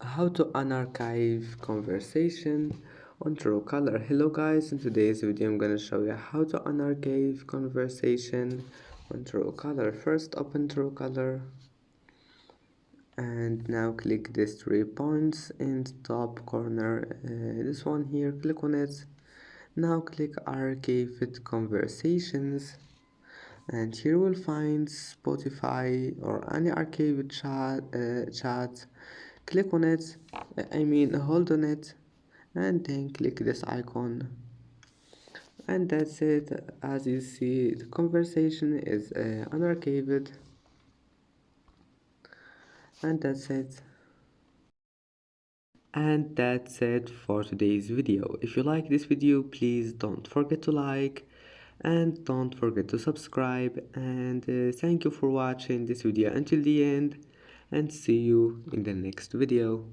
How to unarchive conversation on Truecaller. Hello guys, in today's video I'm gonna show you how to unarchive conversation on Truecaller. First open Truecaller and now click these 3 points in the top corner, this one here, click on it. Now click archived conversations and here we'll find Spotify or any archived chat. Click on it, hold on it, and then click this icon, and that's it. As you see, the conversation is unarchived, and that's it. And that's it for today's video. If you like this video, please don't forget to like and don't forget to subscribe, and thank you for watching this video until the end, and see you in the next video.